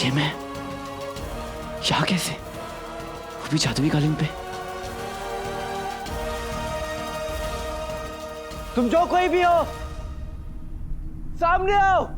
ये मैं यहाँ कैसे, वो भी जादुई कालीन पे। तुम जो कोई भी हो, सामने आओ।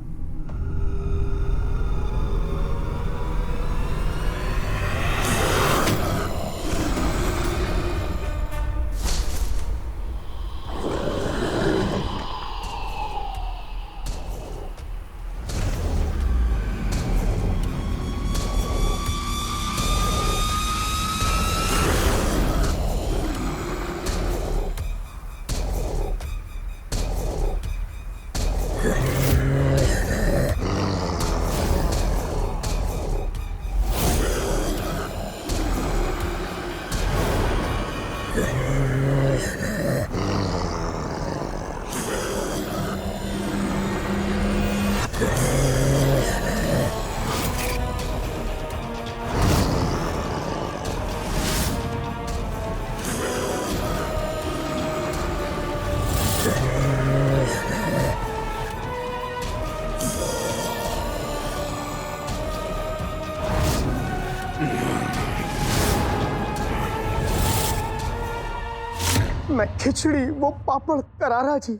मैं खिचड़ी, वो पापड़, करारा जी,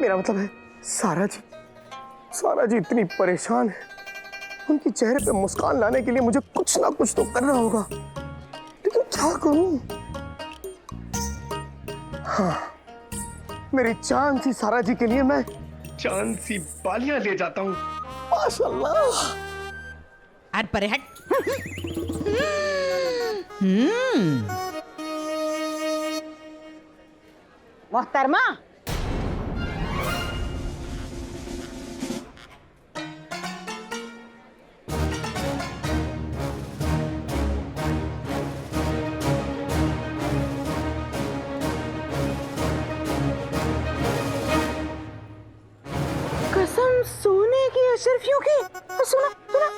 मेरा मतलब है सारा जी। सारा जी इतनी परेशान है, उनके चेहरे पे मुस्कान लाने के लिए मुझे कुछ ना कुछ तो करना होगा, लेकिन क्या करूं? हाँ, मेरी चांद सी सारा जी के लिए मैं चांद सी बालियां ले जाता हूँ। माशाल्लाह। अरे परे हट। मोहतरमा, कसम सोने की अशरफियों की। सुना सुना,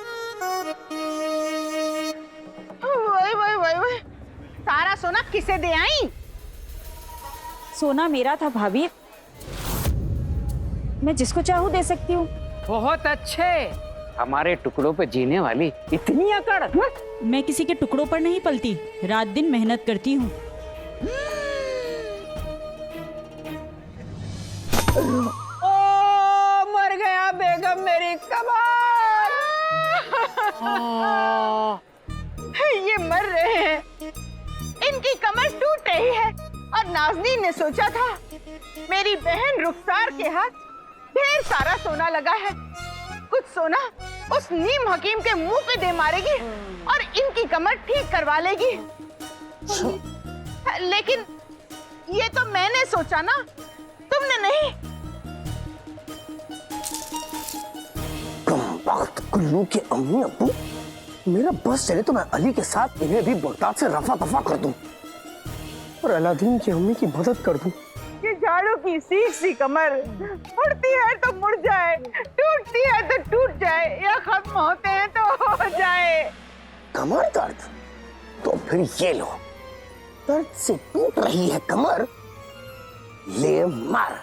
वही वही वही वही, सारा सोना किसे दे आई? सोना मेरा था भाभी, मैं जिसको चाहूँ दे सकती हूँ। बहुत अच्छे, हमारे टुकड़ों पे जीने वाली इतनी अकड़। मैं किसी के टुकड़ों पर नहीं पलती, रात दिन मेहनत करती हूँ। ओ मर गया बेगम मेरी कमाल। ये मर रहे हैं, इनकी कमर टूट रही है। और नाज़नीन ने सोचा था मेरी बहन रुखसार के हाथ ढेर सारा सोना लगा है, कुछ सोना उस नीम हकीम के मुंह पे दे मारेगी और इनकी कमर ठीक करवा लेगी। लेकिन ये तो मैंने सोचा ना, तुमने नहीं। कम वक्त कुल्लू के अम्मी अब्बू, मेरा बस चले तो मैं अली के साथ इन्हें भी बगदाद से रफा दफा कर दूं और अलादीन की अम्मी की मदद कर दूं। ये झाड़ू की सीख सी कमर मुड़ती है तो मुड़ जाए, टूटती है तो टूट जाए, या खत्म होते हैं तो हो जाए। कमर दर्द? तो फिर ये लो, दर्द से टूट रही है कमर, ले मार।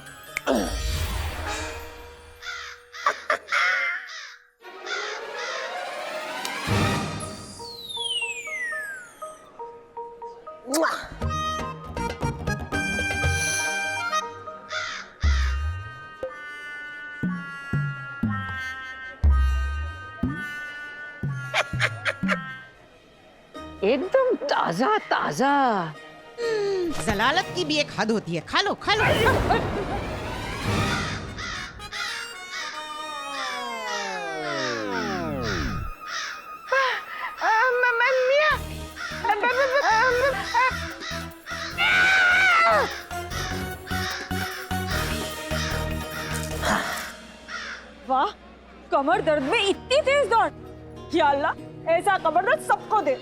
एकदम ताजा ताजा। जलालत की भी एक हद होती है। खा लो खा लो। वाह, कमर दर्द में इतनी तेज दौड़। या अल्लाह, ऐसा कमर दर्द सबको दे।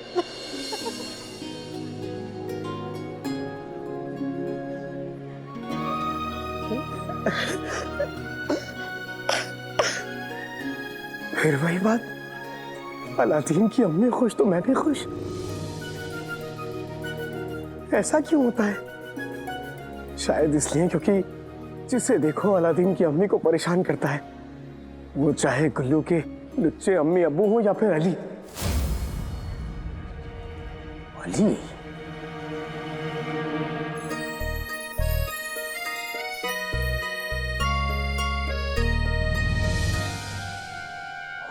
फिर वही बात, अलादीन की अम्मी खुश तो मैं भी खुश। ऐसा क्यों होता है? शायद इसलिए क्योंकि जिसे देखो अलादीन की अम्मी को परेशान करता है, वो चाहे गुल्लू के लुच्चे अम्मी अब्बू हो या फिर अली। अली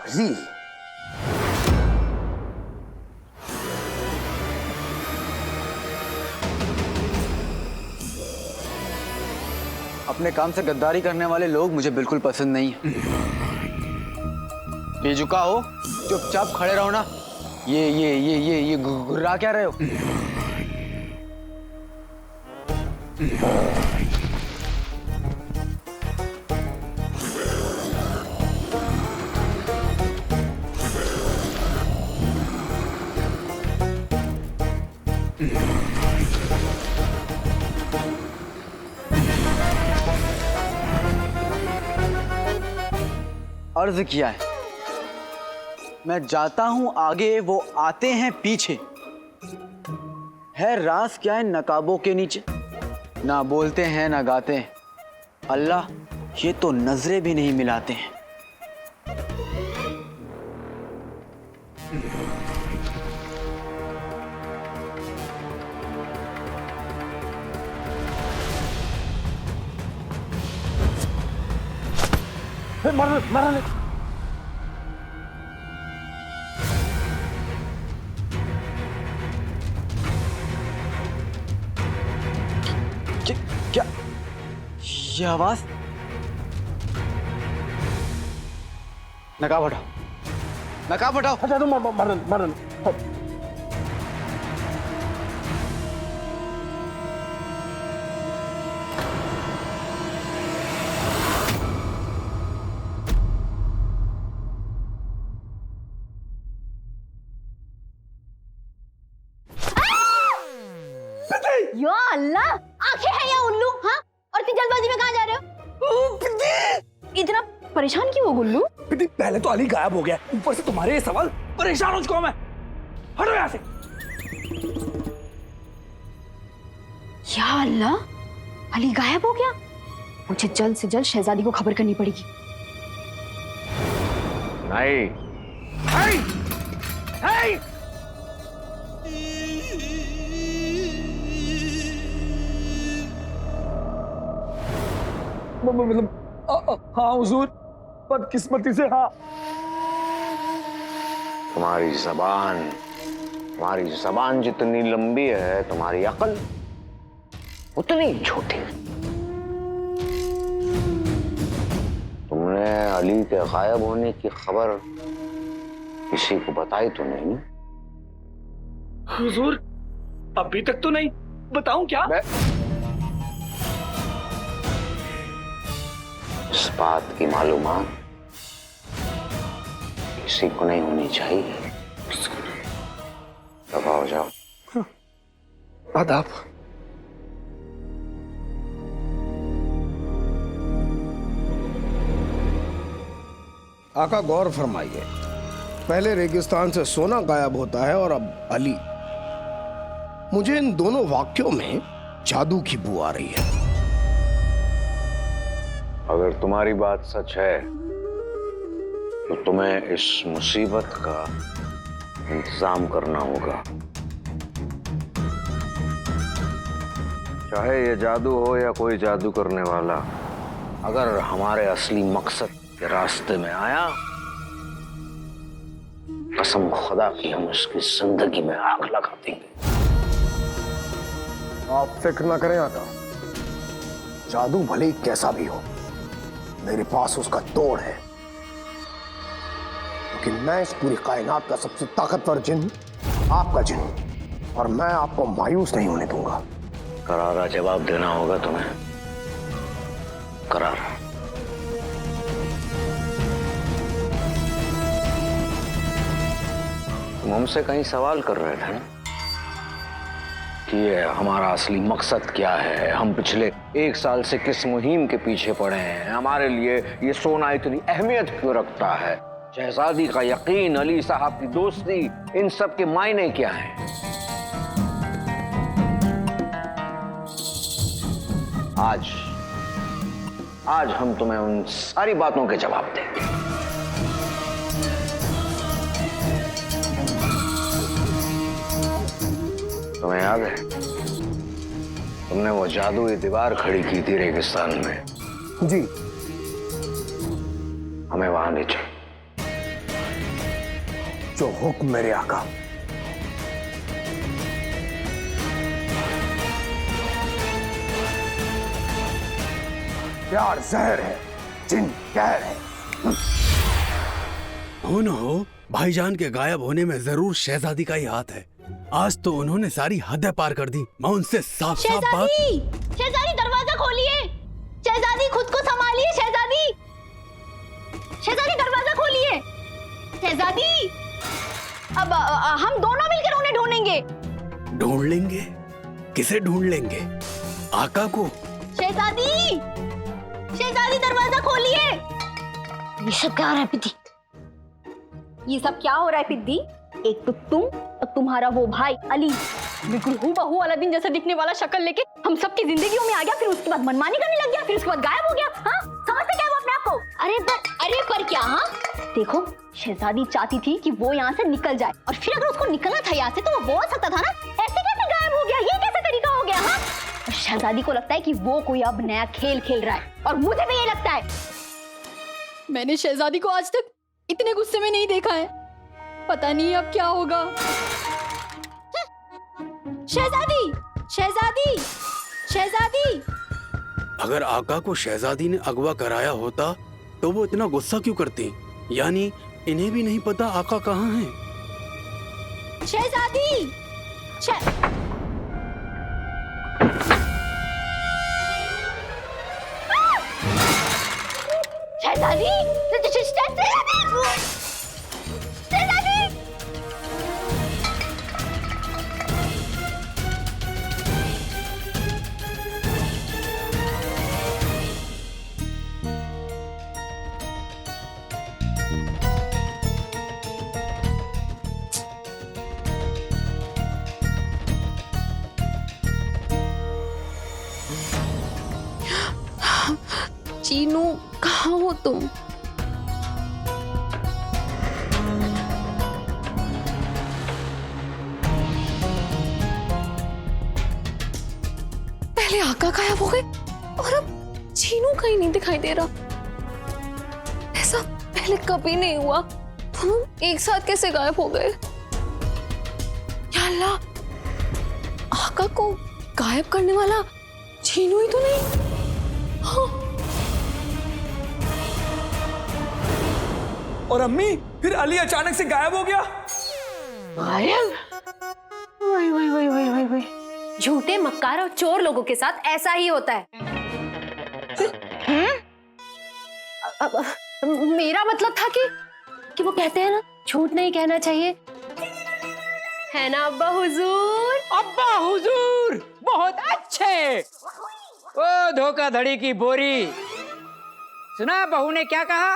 अली अपने काम से गद्दारी करने वाले लोग मुझे बिल्कुल पसंद नहीं है। बेझुका हो, चुपचाप खड़े रहो ना। ये घुर्रा क्या रहे हो? अर्ज किया है, मैं जाता हूं आगे, वो आते हैं पीछे। है राज क्या है नकाबों के नीचे? ना बोलते हैं ना गाते हैं। अल्लाह, ये तो नजरें भी नहीं मिलाते हैं। मरने क्या ये आवाज? नकाब हटाओ, नकाब हटाओ। अच्छा तुम मरन या अल्लाह, आंखें हैं या उल्लू? हाँ, और इतनी जल्दबाजी में कहाँ जा रहे हो? इतना परेशान क्यों हो गुल्लू? पहले तो अली गायब हो गया, ऊपर से तुम्हारे ये सवाल। परेशान हो चुका हूं मैं। हटो यहाँ से। या अल्लाह, अली गायब हो गया। मुझे जल्द से जल्द शहजादी को खबर करनी पड़ेगी। नहीं, मतलब हाँ हुजूर, बदकिस्मती से हाँ। तुम्हारी जबान जितनी लंबी है, तुम्हारी अकल उतनी छोटी। तुमने अली के गायब होने की खबर किसी को बताई तो नहीं? हुजूर, अभी तक तो नहीं। बताऊं क्या? इस बात की मालूमात किसी को नहीं होनी चाहिए। दफा हो जाओ। आदाब। आका गौर फरमाइए, पहले रेगिस्तान से सोना गायब होता है और अब अली। मुझे इन दोनों वाक्यों में जादू की बू आ रही है। अगर तुम्हारी बात सच है तो तुम्हें इस मुसीबत का इंतजाम करना होगा। चाहे ये जादू हो या कोई जादू करने वाला, अगर हमारे असली मकसद के रास्ते में आया, कसम खुदा की हम उसकी जिंदगी में आग लगा देंगे। आप फिक्र ना करें आका, जादू भले ही कैसा भी हो, मेरे पास उसका तोड़ है। क्योंकि मैं इस पूरी कायनात का सबसे ताकतवर जिन आपका जिन हूं, और मैं आपको मायूस नहीं होने दूंगा। करारा जवाब देना होगा तुम्हें, करारा। तुम हमसे कहीं सवाल कर रहे थे ना कि ये हमारा असली मकसद क्या है, हम पिछले 1 साल से किस मुहिम के पीछे पड़े हैं, हमारे लिए ये सोना इतनी अहमियत क्यों रखता है, शहजादी का यकीन, अली साहब की दोस्ती, इन सब के मायने क्या हैं? आज हम तुम्हें उन सारी बातों के जवाब देंगे। तुम्हें याद है तुमने वो जादुई दीवार खड़ी की थी रेगिस्तान में? जी। हमें वहां ले चल। जो हुक्म मेरे आका। प्यार जहर है, जिन कहर है। हो न हो, भाईजान के गायब होने में जरूर शहजादी का ही हाथ है। आज तो उन्होंने सारी हदें पार कर दी। मैं उनसे साफ साफ बात। शहजादी दरवाजा खोलिए। शहजादी खुद को संभालिए। शहजादी, शहजादी दरवाजा खोलिए। शहजादी, अब हम दोनों मिलकर उन्हें ढूंढेंगे। ढूंढ लेंगे? किसे ढूंढ लेंगे? आका को? शहजादी, शहजादी दरवाजा खोलिए। ये सब क्या हो रहा है पिद्दी? ये सब क्या हो रहा है पिद्दी? एक तो तुम और तुम्हारा वो भाई अली बिल्कुल हूबहू अलादीन जैसा दिखने वाला शक्ल लेके हम सबकी जिंदगियों में आ गया, फिर उसके बाद मनमानी करने लग गया, फिर उसके बाद गायब हो गया। हाँ, समझते क्या वो अपने आप को? अरे पर क्या? हाँ देखो, शहजादी चाहती थी कि वो यहाँ से निकल जाए, और फिर अगर उसको निकलना था यहाँ से तो वो बोल सकता था ना, ऐसे कैसे गायब हो गया, ये कैसे तरीका हो गया? हाँ, और शहजादी को लगता है कि वो कोई अब नया खेल खेल रहा है, और मुझे भी ये लगता है। मैंने शहजादी को आज तक इतने गुस्से में नहीं देखा है, पता नहीं अब क्या होगा। शहजादी, शहजादी, शहजादी। अगर आका को शहजादी ने अगवा कराया होता तो वो इतना गुस्सा क्यों करती? यानी इन्हें भी नहीं पता आका कहाँ है। शहजादी, शहजादी, चीनू, कहाँ हो तुम? पहले आका गायब हो गए और अब चीनू कहीं नहीं दिखाई दे रहा। ऐसा पहले कभी नहीं हुआ। तुम एक साथ कैसे गायब हो गए? या अल्लाह, आका को गायब करने वाला चीनू ही तो नहीं? हाँ। और अम्मी, फिर अली अचानक से गायब हो गया। गायब? वही वही वही वही वही वही। झूठे, मक्कार और चोर लोगों के साथ ऐसा ही होता है। मेरा मतलब था कि वो कहते हैं ना, झूठ नहीं कहना चाहिए, है ना अब्बा हुजूर? अब्बा हुजूर बहुत अच्छे। ओ धोखाधड़ी की बोरी, सुना बहू ने क्या कहा?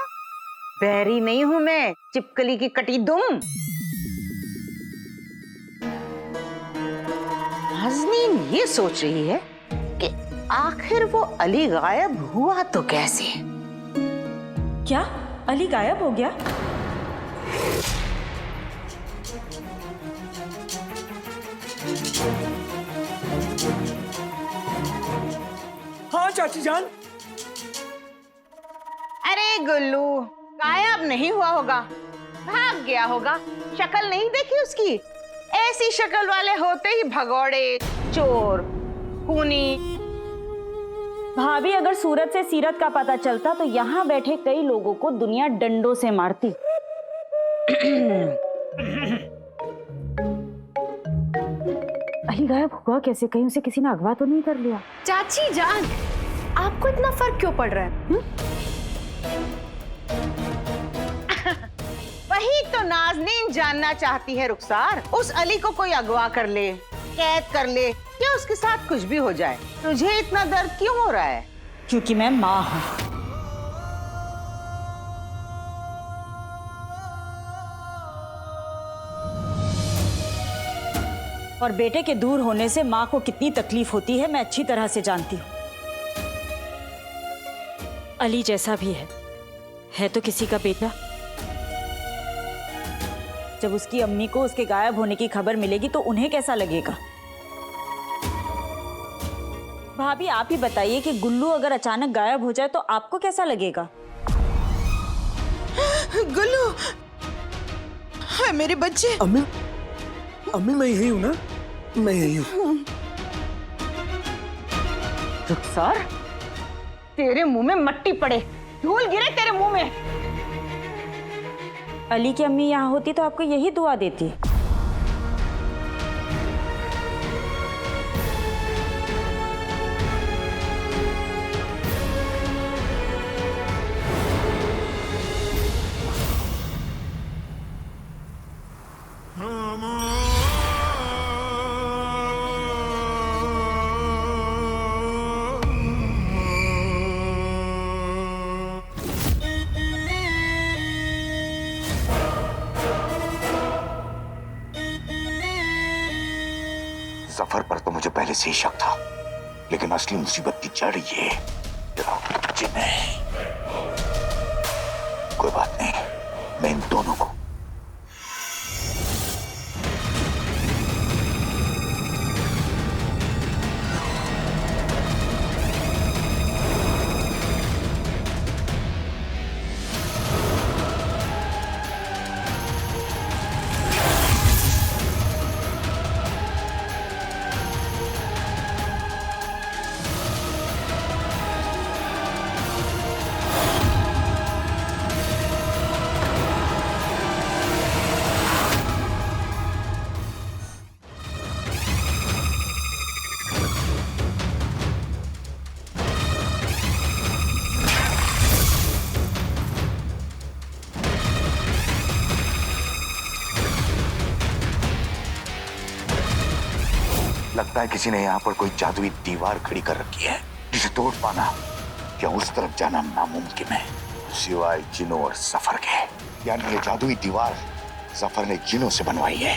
बैरी नहीं हूं मैं, चिपकली की कटी दुम। नाज़नीन ये सोच रही है कि आखिर वो अली गायब हुआ तो कैसे? क्या अली गायब हो गया? हाँ चाची जान। अरे गुल्लू, गायब नहीं हुआ होगा, भाग गया होगा। शक्ल नहीं देखी उसकी? ऐसी शक्ल वाले होते ही भगौड़े, चोर, खूनी। भाभी, अगर सूरत से सीरत का पता चलता तो यहाँ बैठे कई लोगों को दुनिया डंडों से मारती। अली गायब हुआ कैसे? कहीं उसे किसी ने अगवा तो नहीं कर लिया? चाची जान, आपको इतना फर्क क्यों पड़ रहा है? वही तो नाज़नीन जानना चाहती है रुखसार। उस अली को कोई अगवा कर ले, कैद कर ले, या उसके साथ कुछ भी हो जाए, तुझे इतना दर्द क्यों हो रहा है? क्योंकि मैं माँ हूँ। और बेटे के दूर होने से माँ को कितनी तकलीफ होती है मैं अच्छी तरह से जानती हूँ। अली जैसा भी है तो किसी का बेटा। जब उसकी अम्मी को उसके गायब होने की खबर मिलेगी तो उन्हें कैसा लगेगा? भाभी आप ही बताइए कि गुल्लू अगर अचानक गायब हो जाए तो आपको कैसा लगेगा? गुल्लू, हाय मेरे बच्चे। अम्मी, अम्मी मैं यही हूँ ना, मैं यही हूँ। रुखसार, तेरे मुंह में मट्टी पड़े, धूल गिरे तेरे मुंह में। अली की अम्मी यहाँ होती तो आपको यही दुआ देती। जफर पर तो मुझे पहले से ही शक था, लेकिन असली मुसीबत की जड़ ये जिन है। कोई बात नहीं, मैं इन दोनों को लगता है किसी ने यहाँ पर कोई जादुई दीवार खड़ी कर रखी है, जिसे तोड़ पाना या उस तरफ जाना नामुमकिन है, सिवाय जिनों और सफर के। यानी ये जादुई दीवार सफर ने जिनों से बनवाई है।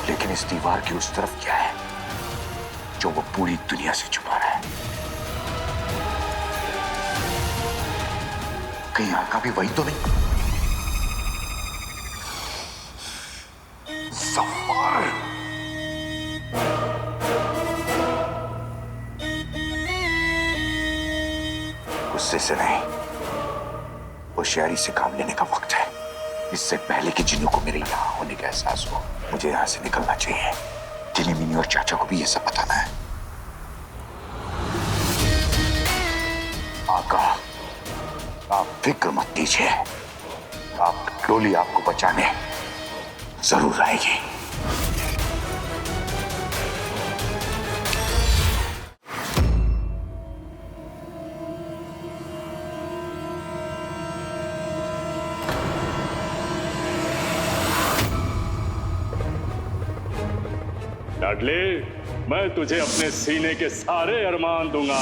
लेकिन इस दीवार की उस तरफ क्या है जो वो पूरी दुनिया से छुपा रहा है? कहीं आका भी वही तो नहीं? सफर, गुस्से से नहीं, होशियारी से काम लेने का वक्त है। इससे पहले कि जिन्नों को मेरे यहाँ होने का एहसास हो, मुझे यहाँ से निकलना चाहिए। जिन्नी मिनी और चाचा को भी ये सब बताना है। आका, आप फिक्र मत कीजिए, आप डोली आपको बचाने जरूर आएगी। लाडले, मैं तुझे अपने सीने के सारे अरमान दूंगा।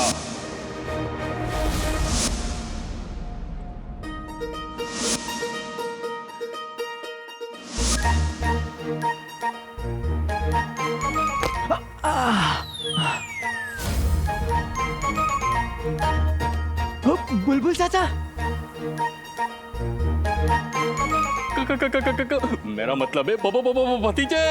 बुलबुल चाचा, मेरा मतलब है भतीजे।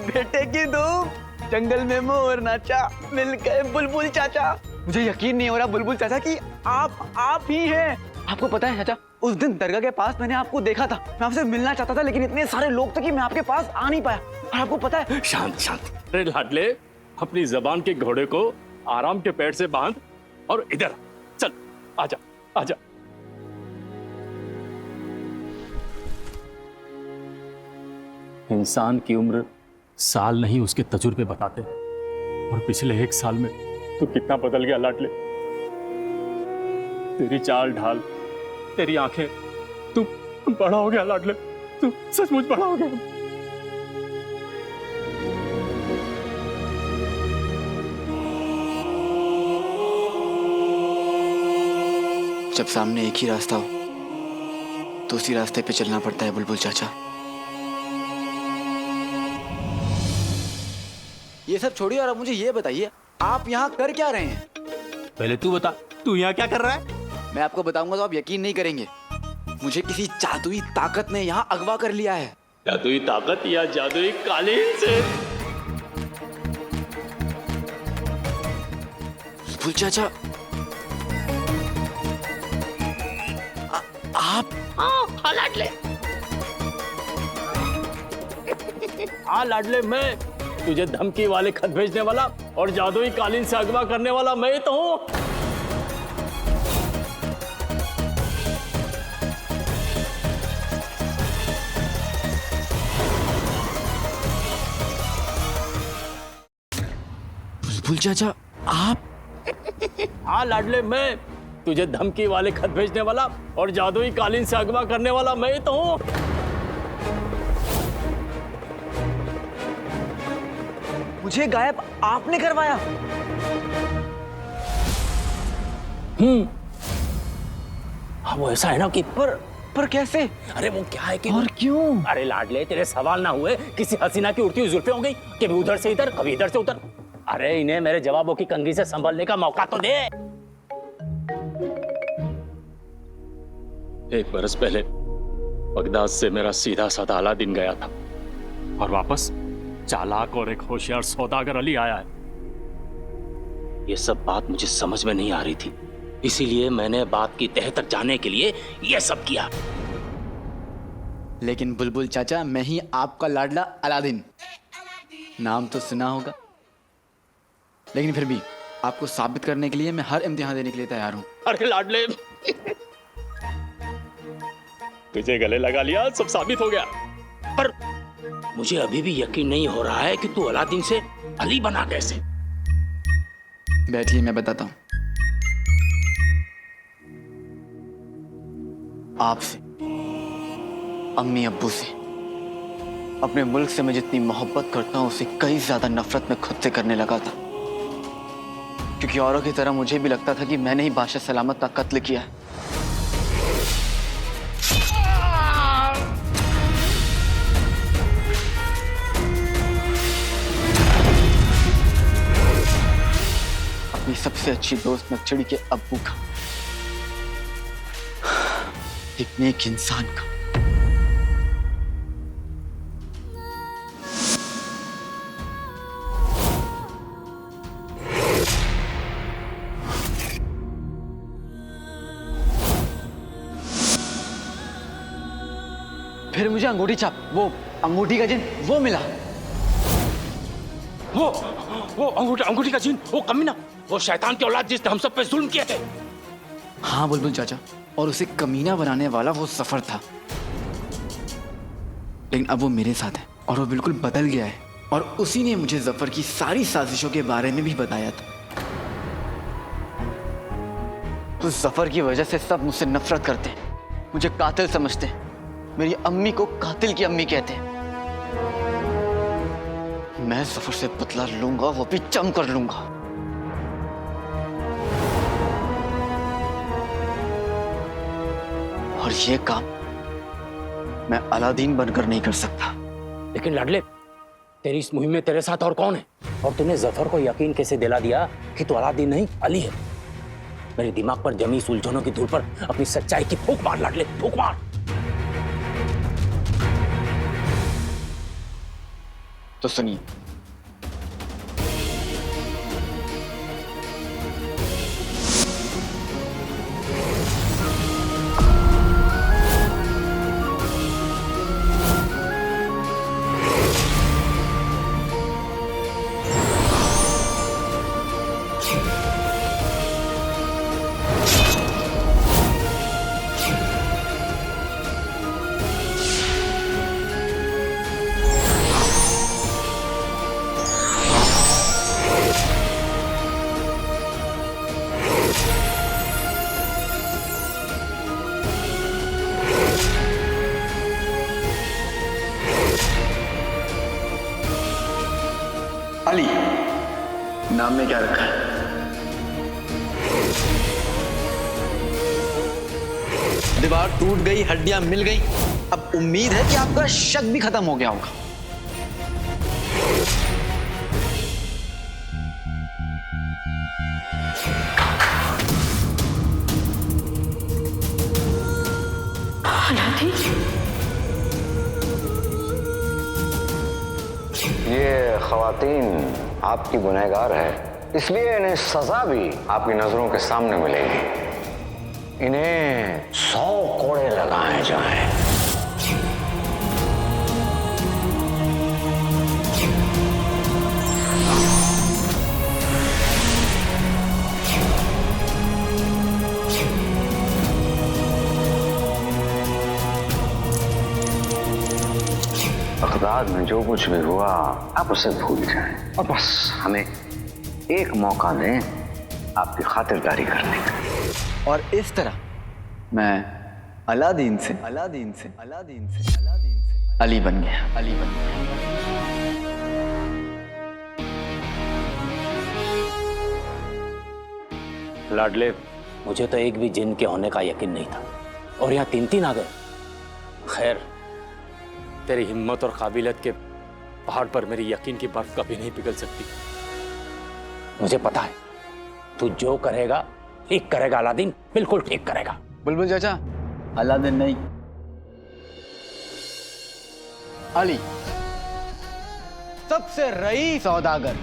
बेटे की धूप, जंगल में मोर नाचा, मिल गए बुलबुल चाचा। मुझे यकीन नहीं हो रहा बुलबुल चाचा कि आप ही हैं। आपको पता है चाचा, उस दिन दरगाह के पास मैंने आपको देखा था। मैं आपसे मिलना चाहता था, लेकिन इतने सारे लोग थे कि मैं आपके पास आ नहीं पाया। और आपको पता है, शांत शांत। अरे लाडले, अपनी जबान के घोड़े को आराम के पेड़ से बांध और इधर चल। आजा आजा। इंसान की उम्र साल नहीं उसके तजुर्बे बताते हैं, और पिछले 1 साल में तू कितना बदल गया लाडले। तेरी चाल ढाल, तेरी आंखें, तू बड़ा हो गया लाडले। तू सचमुच बड़ा हो गया। जब सामने एक ही रास्ता हो तो उसी रास्ते पे चलना पड़ता है बुलबुल चाचा। ये सब छोड़िए और अब मुझे ये बताइए, आप यहाँ कर क्या रहे हैं? पहले तू बता, तू यहाँ क्या कर रहा है? मैं आपको बताऊंगा तो आप यकीन नहीं करेंगे। मुझे किसी जादुई ताकत ने यहाँ अगवा कर लिया है। जादुई ताकत या जादुई कालीन से? बुलबुल चाचा, आप? हाँ लाडले। हाँ लाडले, मैं तुझे धमकी वाले खत भेजने वाला और जादुई कालीन से अगवा करने वाला मैं ही तो हूँ। बुलबुल चाचा, आप? हाँ लाडले, मैं तुझे धमकी वाले खत भेजने वाला और जादुई कालीन से अगवा करने वाला मैं ही तो हूँ। मुझे गायब आपने करवाया? हाँ वो ऐसा है ना कि पर कैसे? अरे वो क्या है कि और क्यों? अरे लाडले, तेरे सवाल ना हुए किसी हसीना की उड़ती हुई जुल्फें हो गई, कभी उधर से इधर कभी इधर से उधर। अरे इन्हें मेरे जवाबों की कंघी से संभलने का मौका तो दे। 1 बरस पहले बगदाद से मेरा सीधा साधा अलादीन गया था और वापस चालाक और एक होशियार सौदागर अली आया है। ये सब बात मुझे समझ में नहीं आ रही थी, इसीलिए मैंने बात की तह तक जाने के लिए ये सब किया। लेकिन बुलबुल चाचा, मैं ही आपका लाडला अलादीन। नाम तो सुना होगा, लेकिन फिर भी आपको साबित करने के लिए मैं हर इम्तिहान देने के लिए तैयार हूँ। अरे लाडले, तुझे गले लगा लिया, सब साबित हो गया। पर मुझे अभी भी यकीन नहीं हो रहा है कि तू अलादीन से अली बना कैसे। बैठिए, मैं बताता हूँ। आपसे, अम्मी अब्बू से, अपने मुल्क से मैं जितनी मोहब्बत करता हूँ उससे कई ज्यादा नफरत मैं खुद से करने लगा था, क्योंकि औरों की तरह मुझे भी लगता था कि मैंने ही बादशाह सलामत का कत्ल किया है। अपनी सबसे अच्छी दोस्त नक्चड़ी के अब्बू का, एक नेक इंसान का। फिर मुझे अंगूठी छाप, वो अंगूठी का जिन वो मिला। वो अंगूठी का जिन, वो कमीना, वो शैतान की औलाद जिसने हम सब पे जुल्म किए थे। हाँ बुलबुल चाचा, और उसे कमीना बनाने वाला वो सफर था, लेकिन अब वो मेरे साथ है और वो बिल्कुल बदल गया है। और उसी ने मुझे जफर की सारी साजिशों के बारे में भी बताया था। उस जफर की वजह से सब मुझसे नफरत करते हैं, मुझे कातिल समझते हैं, मेरी अम्मी को कातिल की अम्मी कहते हैं। मैं जफर से बदला लूंगा, वो भी जम कर लूंगा। और ये काम मैं अलादीन बनकर नहीं कर सकता। लेकिन लाडले, तेरी इस मुहिम में तेरे साथ और कौन है? और तूने जफर को यकीन कैसे दिला दिया कि तू अलादीन नहीं अली है? मेरे दिमाग पर जमी सुलझनों की धूल पर अपनी सच्चाई की फूंक मार लाडले, फूंक मार। तो सुनिए, अली नाम में क्या रखा है? दीवार टूट गई, हड्डियां मिल गई, अब उम्मीद है कि आपका शक भी खत्म हो गया होगा। ये खवातीन आपकी गुनहगार है, इसलिए इन्हें सजा भी आपकी नजरों के सामने मिलेगी। इन्हें 100 कोड़े लगाए जाएं। बगदाद में जो कुछ भी हुआ आप उसे भूल जाएं और बस हमें एक मौका दें आपकी खातिरदारी करने का। और इस तरह मैं अलादीन से अली बन गया। लाडले, मुझे तो एक भी जिन के होने का यकीन नहीं था और यहाँ 3 आ गए। खैर, तेरी हिम्मत और काबिलियत के पहाड़ पर मेरी यकीन की बर्फ कभी नहीं पिघल सकती। मुझे पता है तू जो करेगा ठीक करेगा अलादीन, बिल्कुल ठीक करेगा। बुलबुल चाचा, अलादीन नहीं, अली सबसे रईस सौदागर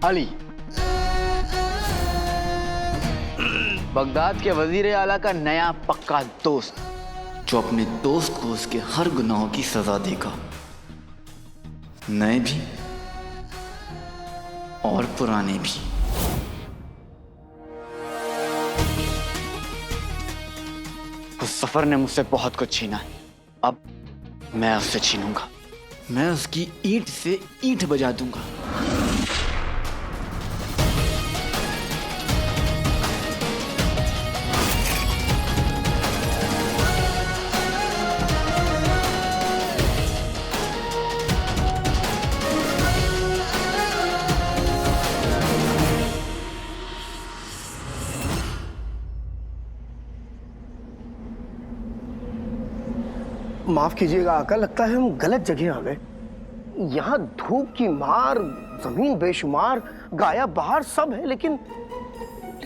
अली, बगदाद के वजीर आला का नया पक्का दोस्त, जो अपने दोस्त को उसके हर गुनाहों की सजा देगा, नए भी और पुराने भी। उस सफर ने मुझसे बहुत कुछ छीना है, अब मैं उससे छीनूंगा। मैं उसकी ईंट से ईंट बजा दूंगा। माफ कीजिएगा आका, लगता है हम गलत जगह आ गए। यहाँ धूप की मार, जमीन बेशुमार, गाया बहार सब है, लेकिन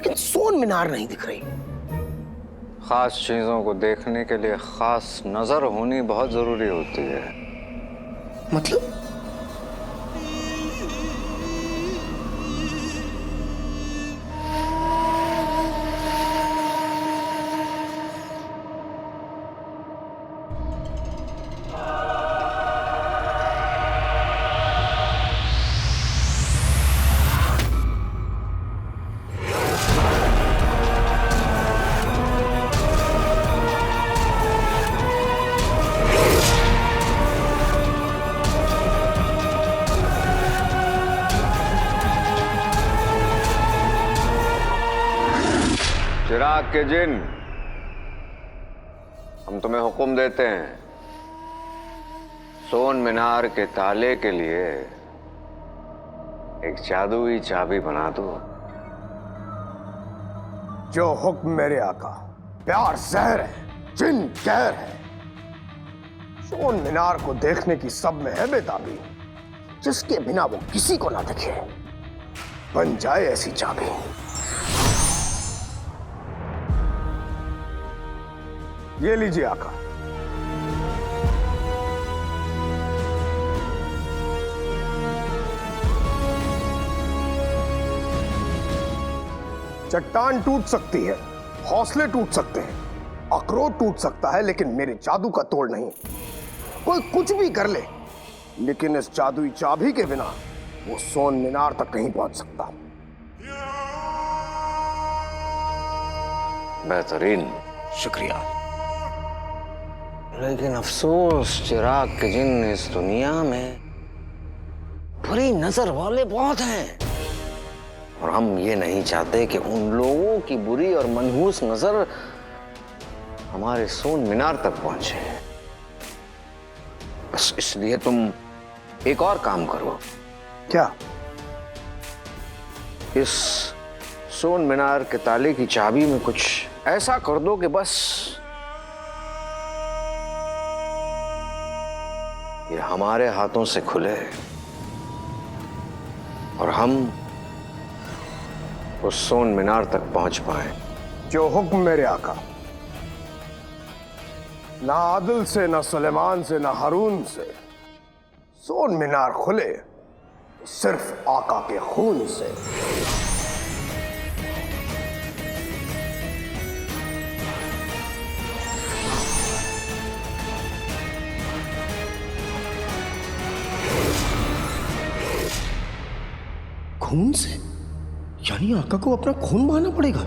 सोन मीनार नहीं दिख रही। खास चीजों को देखने के लिए खास नजर होनी बहुत जरूरी होती है। मतलब? चिराग के जिन, हम तुम्हें हुक्म देते हैं, सोन मीनार के ताले के लिए एक जादुई चाबी बना दो। जो हुक्म मेरे आका। प्यार जहर है, जिन कहर है। सोन मीनार को देखने की सब में है बेताबी, जिसके बिना वो किसी को ना देखे। बन जाए ऐसी चाबी। ये लीजिए आका। चट्टान टूट सकती है, हौसले टूट सकते हैं, अखरोट टूट सकता है, लेकिन मेरे जादू का तोड़ नहीं। कोई कुछ भी कर ले, लेकिन इस जादुई चाबी के बिना वो सोन मीनार तक नहीं पहुंच सकता। बेहतरीन, शुक्रिया। लेकिन अफसोस चिराग के जिन, इस दुनिया में बुरी नजर वाले बहुत हैं और हम ये नहीं चाहते कि उन लोगों की बुरी और मनहूस नजर हमारे सोन मीनार तक पहुंचे। बस इसलिए तुम एक और काम करो। क्या? इस सोन मीनार के ताले की चाबी में कुछ ऐसा कर दो कि बस ये हमारे हाथों से खुले और हम उस सोन मीनार तक पहुंच पाए। जो हुक्म मेरे आका। ना आदिल से, ना सुलेमान से, ना हारून से। सोन मीनार खुले तो सिर्फ आका के खून से। खून से? यानी आका को अपना खून बहाना पड़ेगा।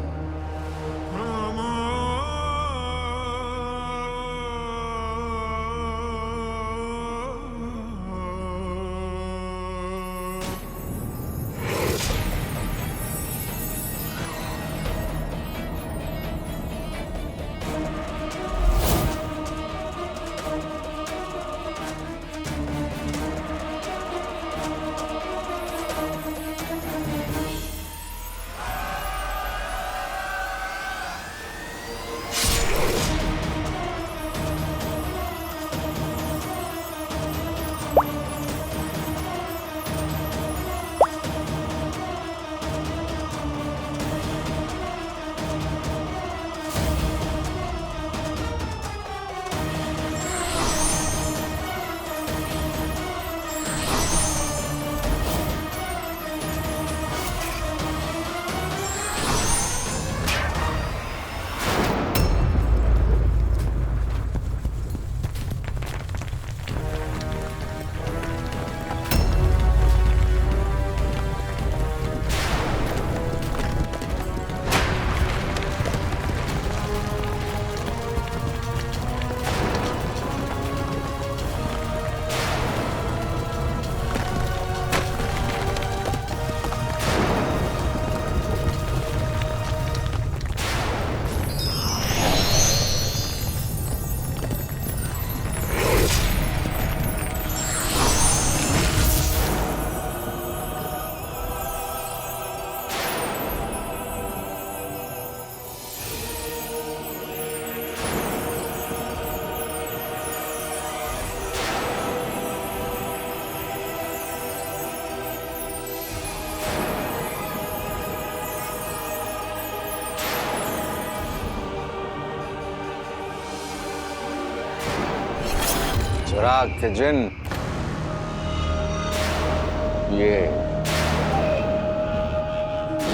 चिराग के जिन,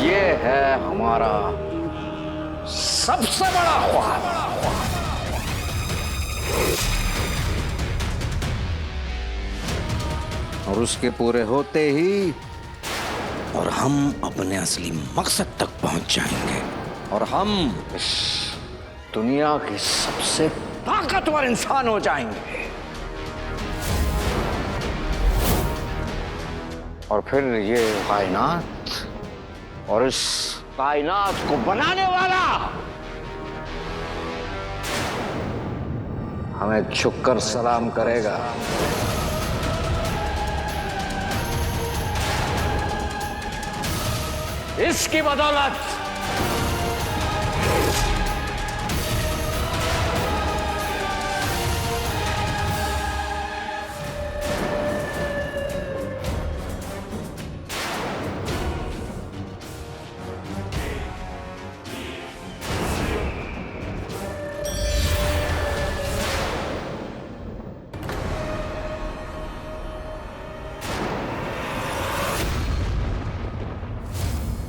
ये है हमारा सबसे बड़ा ख्वाब। और उसके पूरे होते ही और हम अपने असली मकसद तक पहुंच जाएंगे। और हम इस दुनिया के सबसे ताकतवर इंसान हो जाएंगे। और फिर ये कायनात और इस कायनात को बनाने वाला हमें झुककर सलाम करेगा। इसकी बदौलत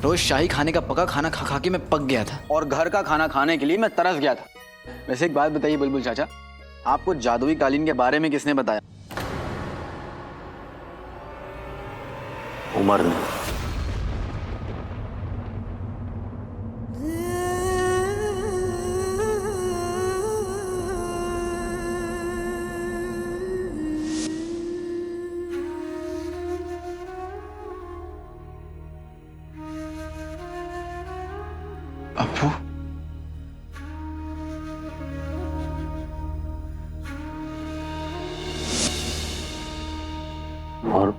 रोज शाही खाने का पका खाना खा खा के मैं पक गया था और घर का खाना खाने के लिए मैं तरस गया था। वैसे एक बात बताइए बुलबुल चाचा, आपको जादुई कालीन के बारे में किसने बताया? उमर ने। अप्पू, और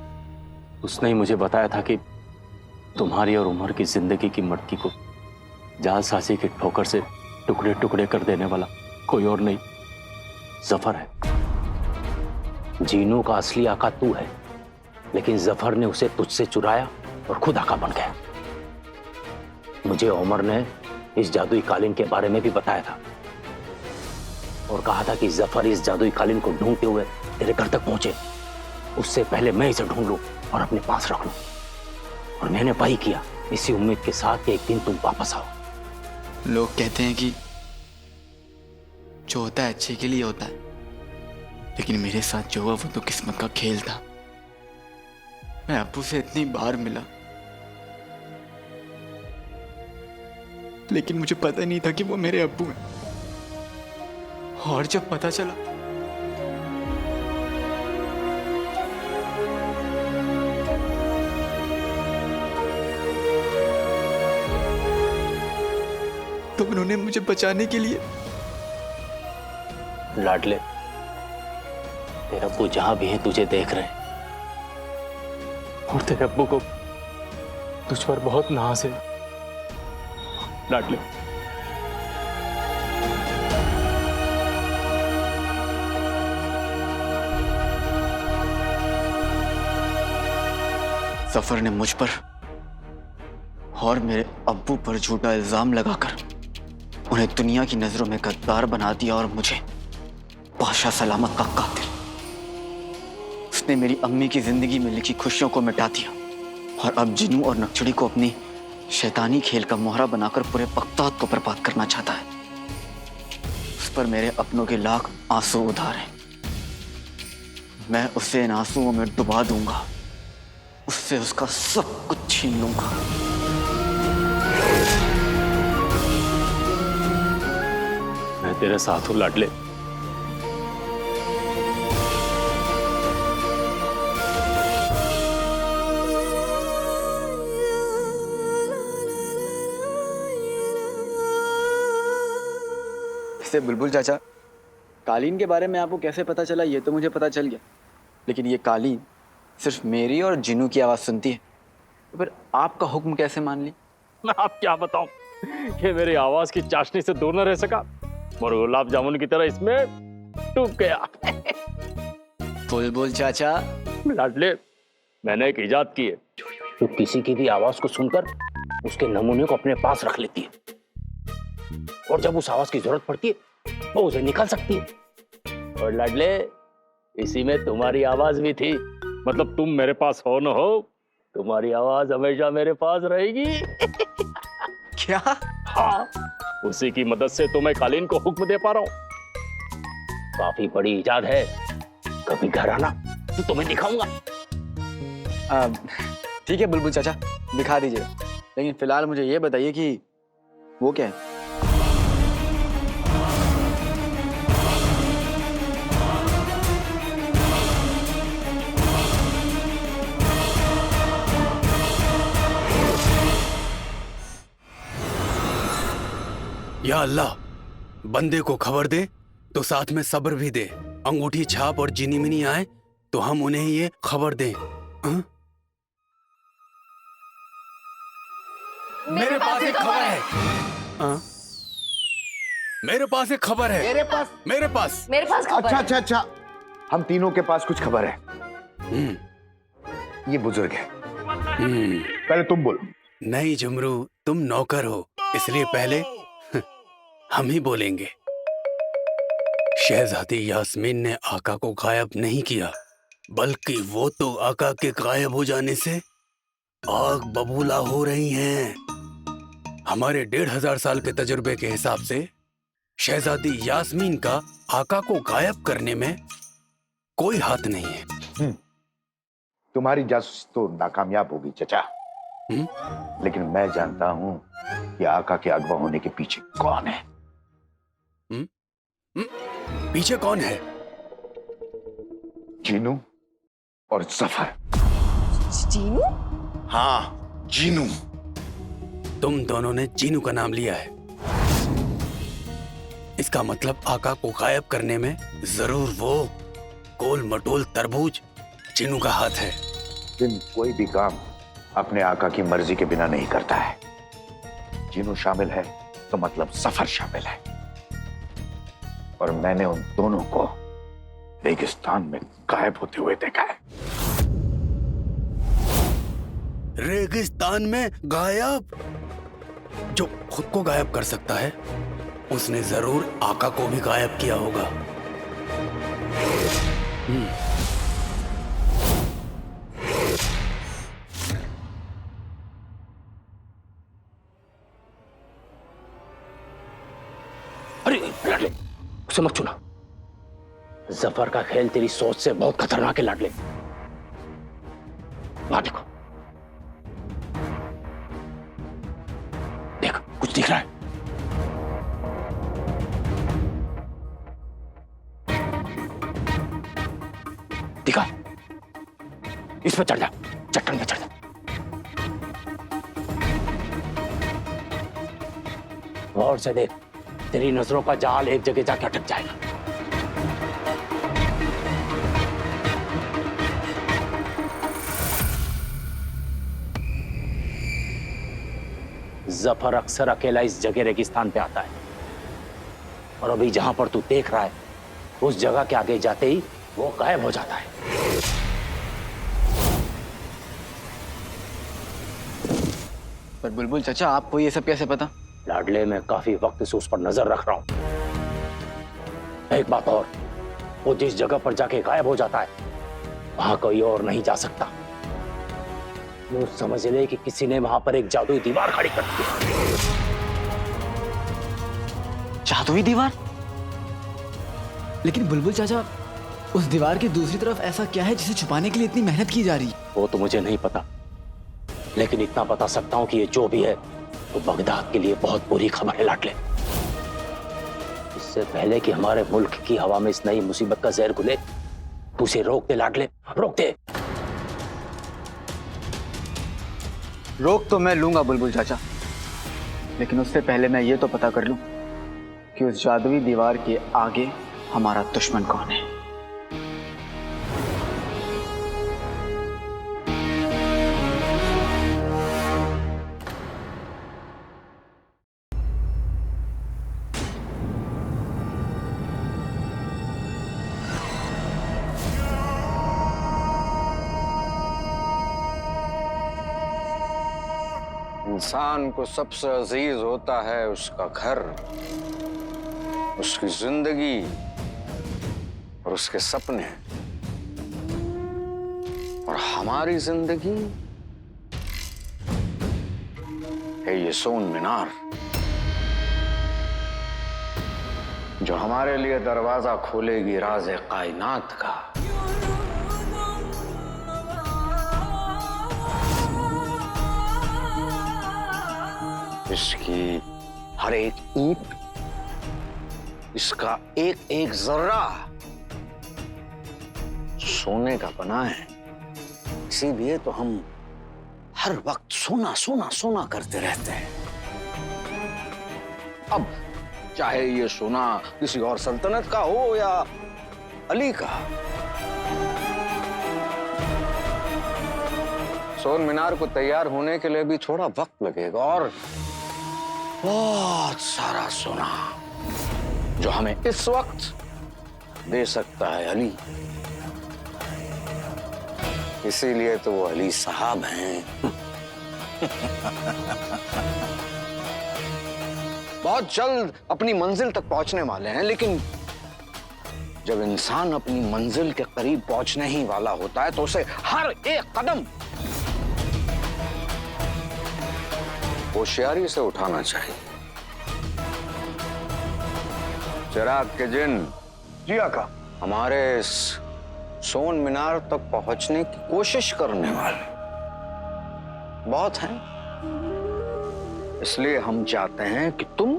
उसने ही मुझे बताया था कि तुम्हारी और उमर की जिंदगी की मटकी को जालसाजी की ठोकर से टुकड़े टुकड़े कर देने वाला कोई और नहीं, जफर है। जीनू का असली आका तू है, लेकिन जफर ने उसे तुझसे चुराया और खुद आका बन गया। मुझे उमर ने इस जादुई कालीन के बारे में भी बताया था। और कहा था कि जफर इस जादुई कालीन को ढूंढते हुए तेरे घर तक पहुंचे, उससे पहले मैं इसे ढूंढ लूं और अपने पास रख लूं। और मैंने वही किया, इसी उम्मीद के साथ कि एक दिन तुम वापस आओ। लोग कहते हैं कि जो होता है अच्छे के लिए होता है, लेकिन मेरे साथ जो हुआ वो तो किस्मत का खेल था। मैं अब्बू से इतनी बार मिला, लेकिन मुझे पता नहीं था कि वो मेरे अब्बू हैं। और जब पता चला तो उन्होंने मुझे बचाने के लिए। लाडले, तेरे अब्बू जहां भी हैं तुझे देख रहे हैं, और तेरे अब्बू को तुझ पर बहुत नाज है। लाडले, सफर ने मुझ पर और मेरे अब्बू पर झूठा इल्जाम लगाकर उन्हें दुनिया की नजरों में गद्दार बना दिया और मुझे बादशाह सलामत का कातिल। उसने मेरी अम्मी की जिंदगी में लिखी खुशियों को मिटा दिया और अब जिनू और नक्चड़ी को अपनी शैतानी खेल का मोहरा बनाकर पूरे बगदाद को बर्बाद करना चाहता है। उस पर मेरे अपनों के लाख आंसू उधार हैं। मैं उसे इन आंसुओं में डुबा दूंगा, उससे उसका सब कुछ छीन लूंगा। मैं तेरे साथ हूं लाडले। इससे बुलबुल चाचा, कालीन के बारे में आपको कैसे पता चला ये तो मुझे पता चल गया, लेकिन ये कालीन सिर्फ मेरी और जिनू की आवाज सुनती है, तो फिर आपका हुक्म कैसे मान ली? मैं आप क्या बताऊं कि मेरी आवाज की चाशनी से दूर न रह सका और गुलाब जामुन की तरह इसमें डूब गया। बुलबुल चाचा, लाडले, मैंने एक इजाद की है, तो किसी की भी आवाज को सुनकर उसके नमूने को अपने पास रख लेती है, और जब उस आवाज की जरूरत पड़ती है वो उसे निकाल सकती है। और लाडले, इसी में तुम्हारी आवाज भी थी, मतलब तुम मेरे पास हो न हो, तुम्हारी आवाज हमेशा मेरे पास रहेगी। क्या? हाँ, उसी की मदद से तो मैं कालीन को हुक्म दे पा रहा हूँ। काफी बड़ी इजाद है, कभी घर आना तो तुम्हें दिखाऊंगा। ठीक है बुलबुल चाचा, दिखा दीजिए, लेकिन फिलहाल मुझे ये बताइए कि वो क्या है? या अल्लाह, बंदे को खबर दे तो साथ में सब्र भी दे। अंगूठी छाप और जिनी मिनी आए तो हम उन्हें ये खबर दें। मेरे पास एक खबर है। मेरे पास एक खबर है। मेरे पास खबर अच्छा है। अच्छा अच्छा, हम तीनों के पास कुछ खबर है। ये बुजुर्ग है। पहले तुम बोलो। नहीं जुमरू, तुम नौकर हो, इसलिए पहले हम ही बोलेंगे। शहजादी यास्मीन ने आका को गायब नहीं किया, बल्कि वो तो आका के गायब हो जाने से आग बबूला हो रही हैं। हमारे 1500 साल के तजुर्बे के हिसाब से शहजादी यास्मीन का आका को गायब करने में कोई हाथ नहीं है। तुम्हारी जासूसी तो नाकामयाब होगी चचा, लेकिन मैं जानता हूं कि आका के अगवा होने के पीछे कौन है। पीछे कौन है? जीनू और जफर। जीनू? हाँ, जीनू। तुम दोनों ने जीनू का नाम लिया है, इसका मतलब आका को गायब करने में जरूर वो गोल मटोल तरबूज जीनू का हाथ है। लेकिन कोई भी काम अपने आका की मर्जी के बिना नहीं करता है। जीनू शामिल है तो मतलब सफर शामिल है, और मैंने उन दोनों को रेगिस्तान में गायब होते हुए देखा है। रेगिस्तान में गायब? जो खुद को गायब कर सकता है उसने जरूर आका को भी गायब किया होगा। अरे लाडले, उसे मत छूना। जफर का खेल तेरी सोच से बहुत खतरनाक है लाडले। वहां देखो, देख कुछ दिख रहा है। दिखा, इस पर चढ़ जा, चट्टान पर चढ़ जा। गौर से देख, तेरी नजरों का जाल एक जगह जाके अटक जाएगा। जफर अक्सर अकेला इस जगह रेगिस्तान पे आता है, और अभी जहां पर तू देख रहा है उस जगह के आगे जाते ही वो गायब हो जाता है। पर बुलबुल चाचा, आपको ये सब कैसे पता? लाडले, मैं काफी वक्त से उस पर नजर रख रहा हूं। एक बात और, वो जिस जगह पर जाके गायब हो जाता है वहां कोई और नहीं जा सकता। वो समझ ले कि किसी ने वहां पर एक जादुई दीवार खड़ी कर दी। जादुई दीवार? लेकिन बुलबुल चाचा, उस दीवार की दूसरी तरफ ऐसा क्या है जिसे छुपाने के लिए इतनी मेहनत की जा रही है? वो तो मुझे नहीं पता, लेकिन इतना बता सकता हूं कि ये जो भी है वो बगदाद के लिए बहुत बुरी खबर है लाडले। इससे पहले कि हमारे मुल्क की हवा में इस नई मुसीबत का जहर घुले, तू उसे रोक दे लाडले, रोक दे। रोक तो मैं लूंगा बुलबुल चाचा, लेकिन उससे पहले मैं ये तो पता कर लूं कि उस जादुई दीवार के आगे हमारा दुश्मन कौन है। इंसान को सबसे अजीज होता है उसका घर, उसकी जिंदगी और उसके सपने। और हमारी जिंदगी है ये सोन मीनार, जो हमारे लिए दरवाजा खोलेगी राज़े कायनात का। इसकी हर एक ईंट, इसका एक एक जर्रा सोने का बना है। इसीलिए तो हम हर वक्त सोना सोना सोना करते रहते हैं। अब चाहे ये सोना किसी और सल्तनत का हो या अली का, सोन मीनार को तैयार होने के लिए भी थोड़ा वक्त लगेगा, और बहुत सारा सोना जो हमें इस वक्त दे सकता है अली। इसीलिए तो वो अली साहब हैं। बहुत जल्द अपनी मंजिल तक पहुंचने वाले हैं, लेकिन जब इंसान अपनी मंजिल के करीब पहुंचने ही वाला होता है तो उसे हर एक कदम होशियारी से उठाना चाहिए। चिराग के जिन, जी आका। हमारे इस सोन मीनार तक पहुंचने की कोशिश करने वाले बहुत हैं, इसलिए हम चाहते हैं कि तुम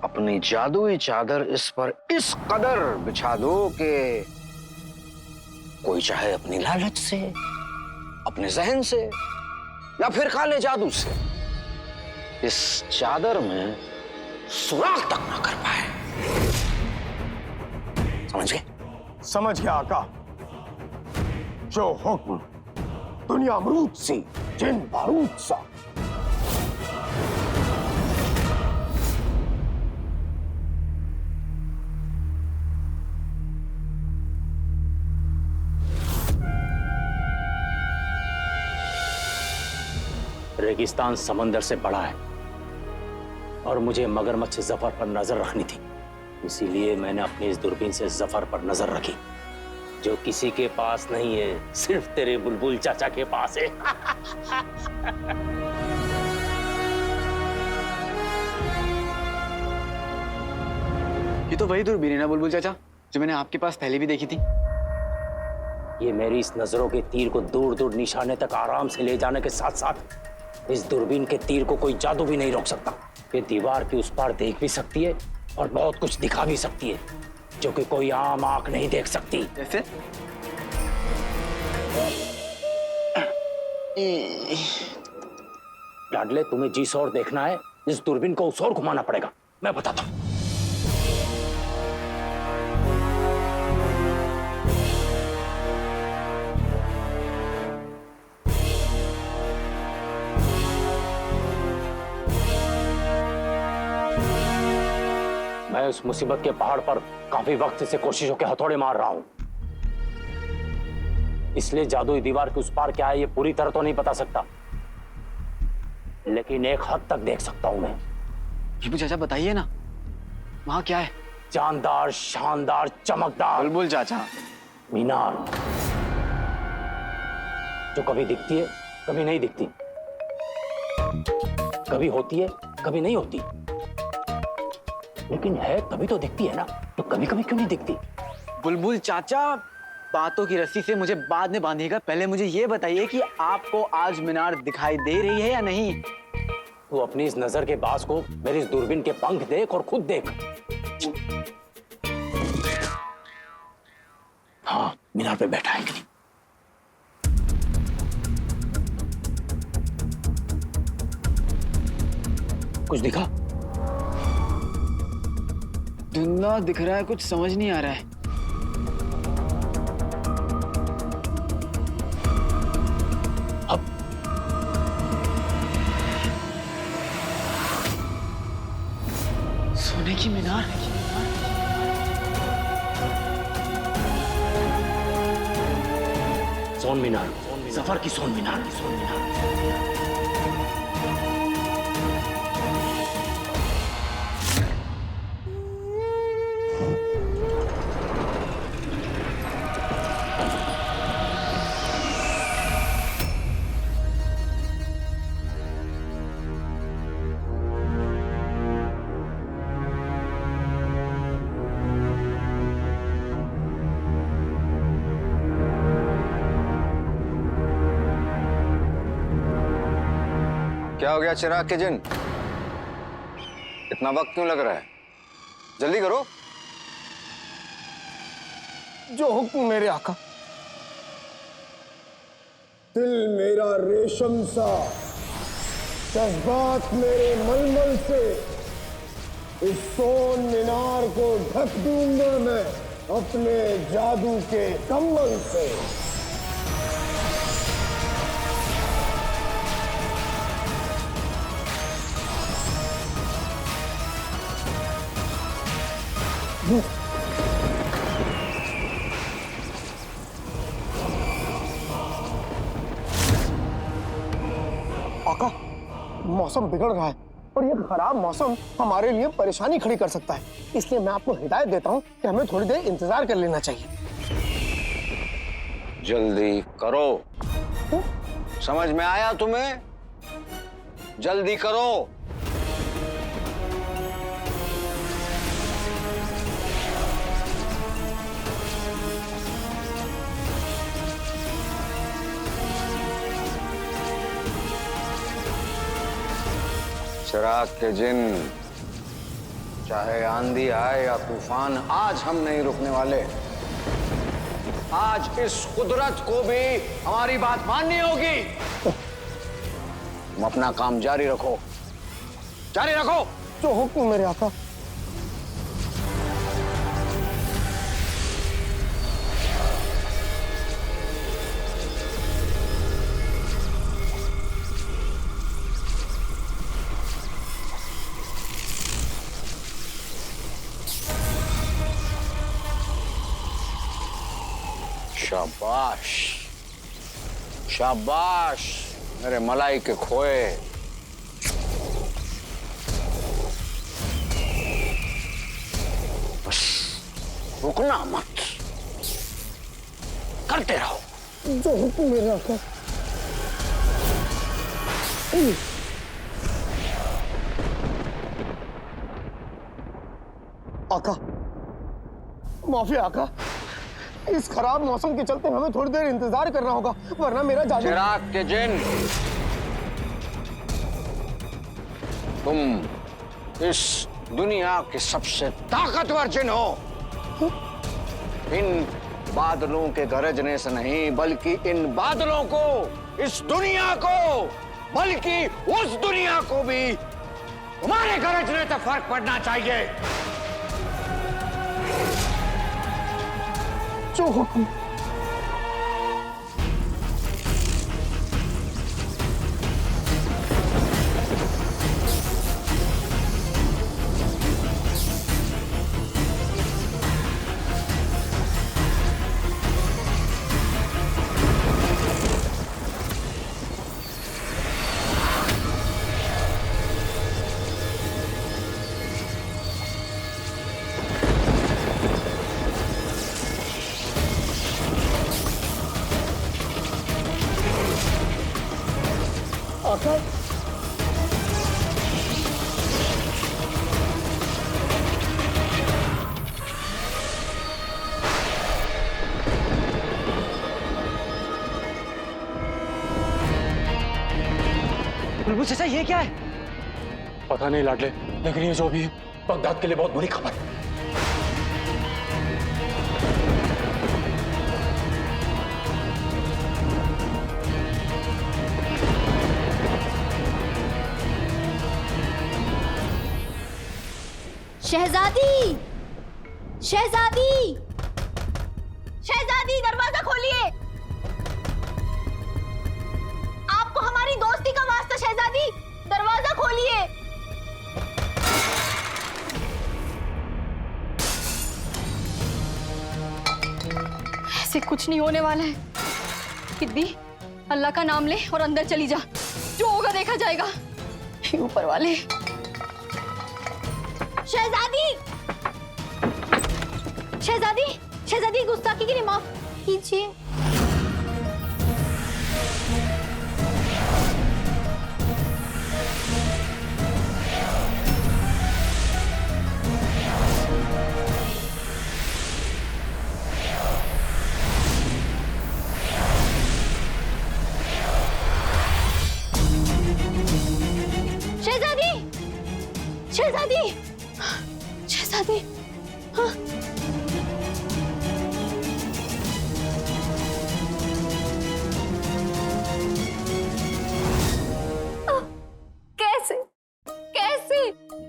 अपनी जादुई चादर इस पर इस कदर बिछा दो कि कोई चाहे अपनी लालच से, अपने जहन से या फिर काले जादू से इस चादर में सुराख तक ना कर पाए। समझ गए? समझ गया आका। जो हुक्म, दुनिया अमरूद सी, जिन बारूद सा। रेगिस्तान समंदर से बड़ा है और मुझे मगरमच्छ जफर पर नजर रखनी थी। इसीलिए मैंने अपनी इस दूरबीन से जफर पर नजर रखी, जो किसी के पास नहीं है, सिर्फ तेरे बुलबुल चाचा के पास है। ये तो वही दूरबीन है ना बुलबुल चाचा, जो मैंने आपके पास पहले भी देखी थी। ये मेरी इस नजरों के तीर को दूर दूर निशाने तक आराम से ले जाने के साथ साथ इस दूरबीन के तीर को कोई जादू भी नहीं रोक सकता। ये दीवार के उस पार देख भी सकती है और बहुत कुछ दिखा भी सकती है, जो कि कोई आम आंख नहीं देख सकती। जैसे? लाडले, तुम्हें जिस ओर देखना है इस दूरबीन को उस ओर घुमाना पड़ेगा, मैं बताता हूं। मैं उस मुसीबत के पहाड़ पर काफी वक्त से कोशिशों के हथौड़े मार रहा हूं, इसलिए जादुई दीवार के उस पार क्या है ये पूरी तरह तो नहीं बता सकता, लेकिन एक हद तक देख सकता हूं मैं। बुलबुल चाचा बताइए ना, वहां क्या है? जानदार, शानदार, चमकदार बुलबुल चाचा, मीनार, जो कभी दिखती है कभी नहीं दिखती, कभी होती है कभी नहीं होती, लेकिन है तभी तो दिखती है ना, तो कभी कभी क्यों नहीं दिखती? बुलबुल चाचा, बातों की रस्सी से मुझे बाद में बांधिएगा, पहले मुझे ये बताइए कि आपको आज मीनार दिखाई दे रही है या नहीं? तू अपनी इस नजर के बाज को मेरी इस दूरबीन के पंख देख और खुद देख। हाँ, मीनार पे बैठा है कि नहीं? कुछ दिखा? धुंधला दिख रहा है, कुछ समझ नहीं आ रहा है। अब सोने की मीनार, सोन मीनार, सफर की सोन मीनार, क्या हो गया चिराग के जिन? इतना वक्त क्यों लग रहा है? जल्दी करो। जो हुक्म मेरे आका। दिल मेरा रेशम सा, जज्बात मेरे मलमल से, इस सोन मीनार को ढक दूंगा मैं अपने जादू के कम्बल से। आका, मौसम बिगड़ रहा है और ये खराब मौसम हमारे लिए परेशानी खड़ी कर सकता है, इसलिए मैं आपको हिदायत देता हूँ कि हमें थोड़ी देर इंतजार कर लेना चाहिए। जल्दी करो। समझ में आया तुम्हें? जल्दी करो। चिराग के जिन, चाहे आंधी आए या तूफान, आज हम नहीं रुकने वाले। आज इस कुदरत को भी हमारी बात माननी होगी। तुम अपना काम जारी रखो, जारी रखो। जो हुक्म मेरे आका। शाबाश, शाबाश मेरे मलाई के खोए। रुकना मत, करते रहो। जो हुक्म मेरे आका। आका, माफी आका, इस खराब मौसम के चलते हमें थोड़ी देर इंतजार करना होगा, वरना मेरा जादू। चिराग के जिन, तुम इस दुनिया के सबसे ताकतवर जिन हो। इन बादलों के गरजने से नहीं, बल्कि इन बादलों को, इस दुनिया को, बल्कि उस दुनिया को भी तुम्हारे गरजने से फर्क पड़ना चाहिए। जो हुक्म। आका, बुलबुल चाचा ये क्या है? पता नहीं लाडले, लेकिन ये जो भी है बगदाद के लिए बहुत बुरी खबर है। शहजादी, शहजादी, शहजादी, दरवाजा खोलिए। आपको हमारी दोस्ती का वास्ता शहजादी, दरवाजा खोलिए। ऐसे कुछ नहीं होने वाला है। सिद्धि, अल्लाह का नाम ले और अंदर चली जा, जो होगा देखा जाएगा। ऊपर वाले। शहजादी, शहजादी, शहजादी, गुस्ताखी के लिए माफ कीजिए। शहजादी, शहजादी, शहजादी, हाँ। कैसे कैसे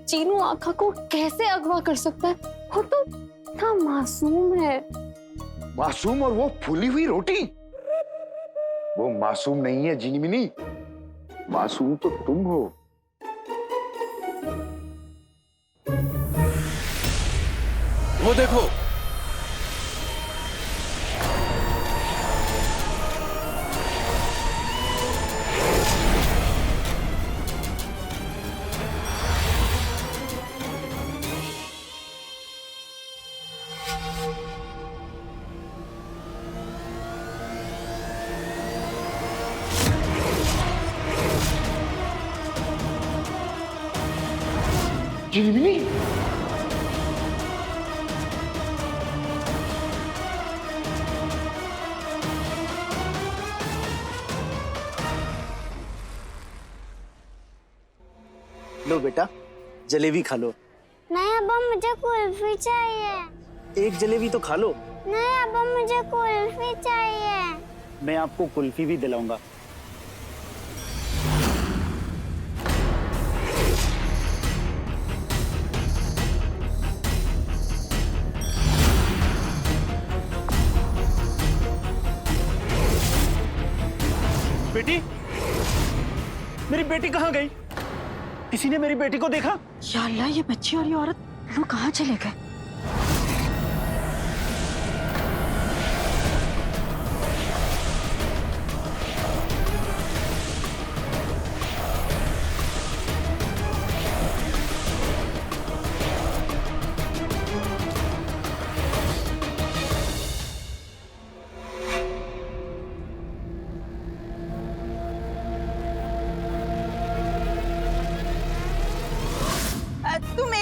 चीनू आका को कैसे अगवा कर सकता है? वो तो इतना मासूम है। मासूम और वो फूली हुई रोटी? वो मासूम नहीं है जिनिमिनी, मासूम तो तुम हो। वो देखो, जिनिमिनी, लो बेटा, जलेबी खा लो। नहीं अब्बा, मुझे कुल्फी चाहिए। एक जलेबी तो खा लो। नहीं अब्बा, मुझे कुल्फी चाहिए। मैं आपको कुल्फी भी दिलाऊंगा। बेटी, मेरी बेटी कहाँ गई? किसी ने मेरी बेटी को देखा? या अल्लाह, ये बच्ची और ये औरत लोग कहाँ चले गए?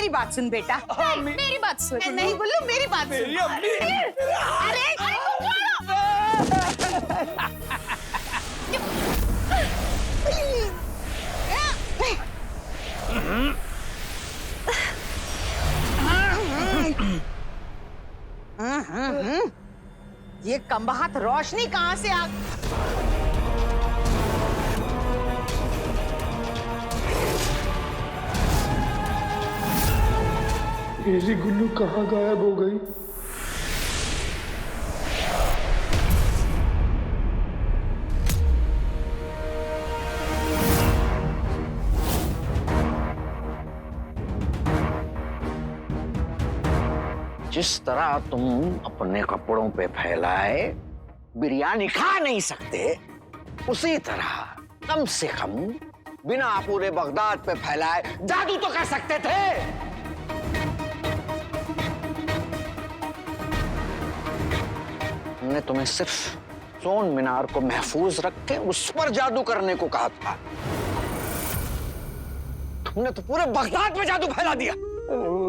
मेरी बात सुन बेटा। मेरी बात सुन। नहीं गुल्लू, मेरी बात सुन। अरे ये कमबख्त रोशनी कहाँ से आ? मेरी गुल्लू कहाँ गायब हो गई? जिस तरह तुम अपने कपड़ों पे फैलाए बिरयानी खा नहीं सकते, उसी तरह कम से कम बिना पूरे बगदाद पे फैलाए जादू तो कर सकते थे। हमने तुम्हें सिर्फ सोन मीनार को महफूज रख के उस पर जादू करने को कहा था। तुमने तो पूरे बगदाद में जादू फैला दिया।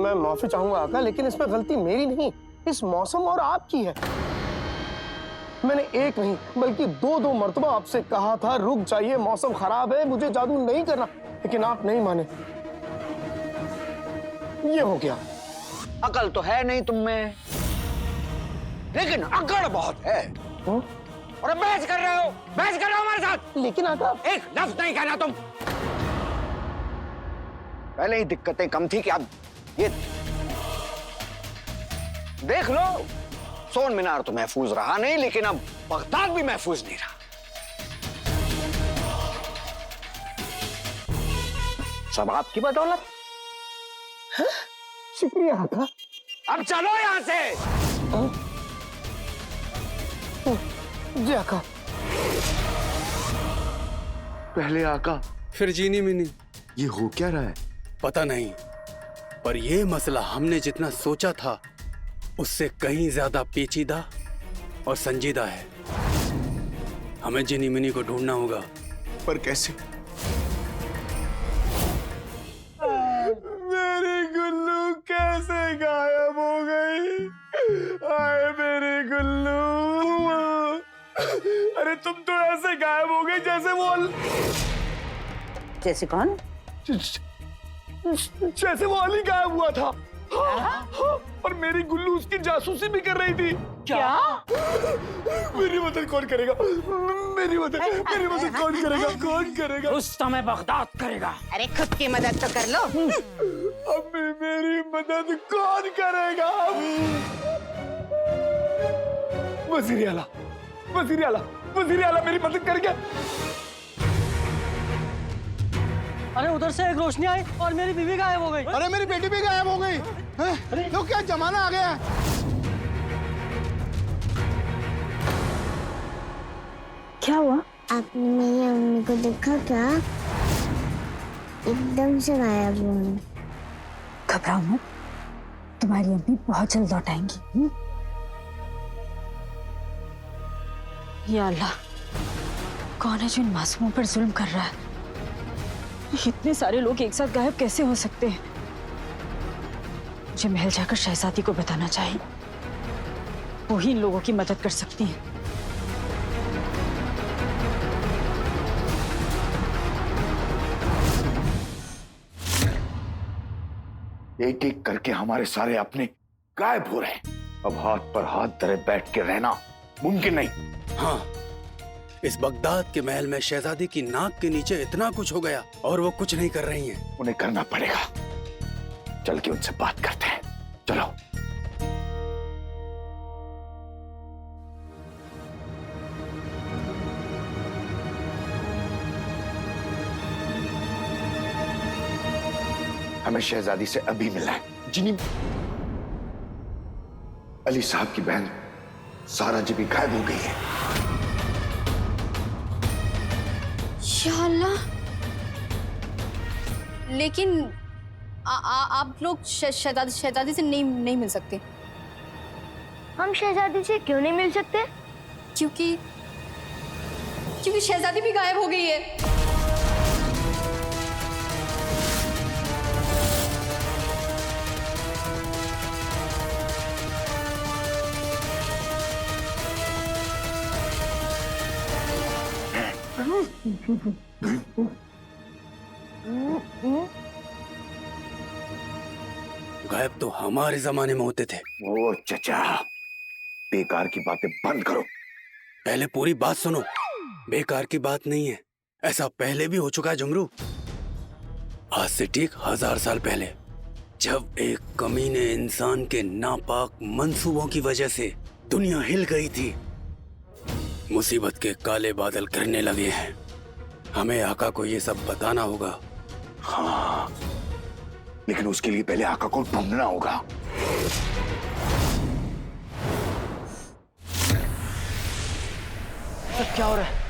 मैं माफी चाहूंगा आका, लेकिन इसमें गलती मेरी नहीं, इस मौसम और आपकी है। मैंने एक नहीं बल्कि दो मर्तबा आपसे कहा था रुक जाइए, मौसम खराब है, मुझे जादू नहीं करना, लेकिन आप नहीं माने। ये हो गया। अकल तो है नहीं तुम में, लेकिन अकड़ बहुत है। और बहस कर रहे हो, बहस कर रहे हो हमारे साथ। लेकिन आका एक लफ्ज नहीं कहना तुम। पहले ही दिक्कतें कम थी कि अब ये देख लो, सोन मीनार तो महफूज रहा नहीं, लेकिन अब बगदाद भी महफूज नहीं रहा। सब आपकी बदौलत। शुक्रिया आका। अब चलो यहां से। जी आका। पहले आका फिर जीनी मिनी। ये हो क्या रहा है? पता नहीं, पर यह मसला हमने जितना सोचा था उससे कहीं ज्यादा पेचीदा और संजीदा है। हमें जिनी मिनी को ढूंढना होगा। पर कैसे? मेरी गुल्लू कैसे गायब हो गई? आए मेरी गुल्लू। अरे तुम तो ऐसे गायब हो गई जैसे वो जैसे कौन? जैसे वो अली गायब हुआ था। और मेरी गुल्लू उसकी जासूसी भी कर रही थी। क्या? मेरी मदद कौन करेगा? मेरी मदद कौन करेगा? कौन करेगा? उस समय बगदाद करेगा। अरे खुद की मदद तो कर लो। अब मेरी मदद कौन करेगा? वजीर आला, वजीर आला, वजीर आला मेरी मदद करेगा। अरे उधर से एक रोशनी आई और मेरी बीवी गायब हो गई। अरे मेरी बेटी भी गायब हो गई। तो क्या जमाना आ गया है? क्या हुआ? आपने मेरी अम्मी को देखा क्या? एकदम से गायब हो गई। घबराओ मत, तुम्हारी अम्मी बहुत जल्द लौट आएंगी। या अल्लाह, कौन है जो इन मासूमों पर जुल्म कर रहा है? इतने सारे लोग एक साथ गायब कैसे हो सकते हैं? मुझे महल जाकर शहजादी को बताना चाहिए, वो ही इन लोगों की मदद कर सकती हैं। एक एक करके हमारे सारे अपने गायब हो रहे हैं। अब हाथ पर हाथ धरे बैठ के रहना मुमकिन नहीं। हाँ, इस बगदाद के महल में शहजादी की नाक के नीचे इतना कुछ हो गया और वो कुछ नहीं कर रही हैं। उन्हें करना पड़ेगा। चल के उनसे बात करते हैं। चलो। हमें शहजादी से अभी मिलना है। जिनी अली साहब की बहन सारा जी भी गायब हो गई है। या अल्लाह, लेकिन आप लोग शहजादी से नहीं मिल सकते। हम शहजादी से क्यों नहीं मिल सकते? क्योंकि शहजादी भी गायब हो गई है। गायब तो हमारे जमाने में होते थे। ओ चचा, बेकार की बातें बंद करो। पहले पूरी बात सुनो। बेकार की बात नहीं है, ऐसा पहले भी हो चुका है झुमरू। आज से ठीक 1000 साल पहले, जब एक कमीने इंसान के नापाक मंसूबों की वजह से दुनिया हिल गई थी, मुसीबत के काले बादल गिरने लगे हैं। हमें आका को ये सब बताना होगा। हाँ, लेकिन उसके लिए पहले आका को ढूंढना होगा। क्या हो रहा है?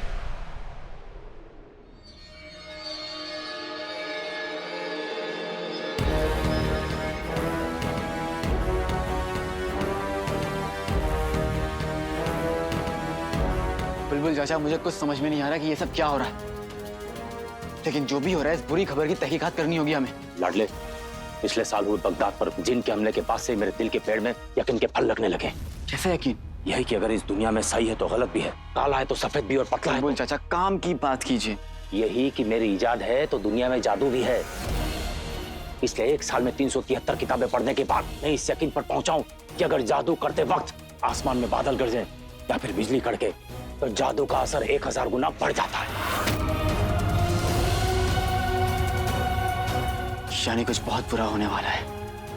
बुलबुल चाचा, मुझे कुछ समझ में नहीं आ रहा कि ये सब क्या हो रहा है, लेकिन जो भी हो रहा है इस बुरी खबर की तहकीकात करनी होगी हमें। लाडले, पिछले साल हुए बगदाद पर जिन के हमले के बाद से मेरे दिल के पेड़ में यकीन के फल लगने लगे। कैसा यकीन? यही कि अगर इस दुनिया में सही है तो गलत भी है, काला है तो सफेद भी और पतला है। बुलबुल चाचा, काम की बात कीजिए। यही कि मेरी इजाद है तो दुनिया में जादू भी है। इसलिए 1 साल में 373 किताबें पढ़ने के बाद मैं इस यकीन पर पहुंचा हूं कि अगर जादू करते वक्त आसमान में बादल गरजे या फिर बिजली कड़के तो जादू का असर 1000 गुना बढ़ जाता है। यानी कुछ बहुत बुरा होने वाला है।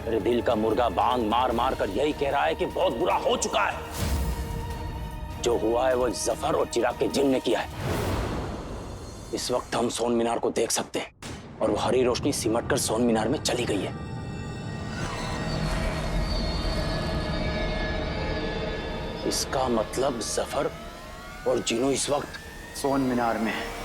मेरे दिल का मुर्गा बांग मार मार कर यही कह रहा है कि बहुत बुरा हो चुका है। जो हुआ है वो जफर और चिराग के जिन ने किया है। इस वक्त हम सोन मीनार को देख सकते हैं और वो हरी रोशनी सिमट कर सोन मीनार में चली गई है। इसका मतलब जफर और जिनो इस वक्त सोन मीनार में है।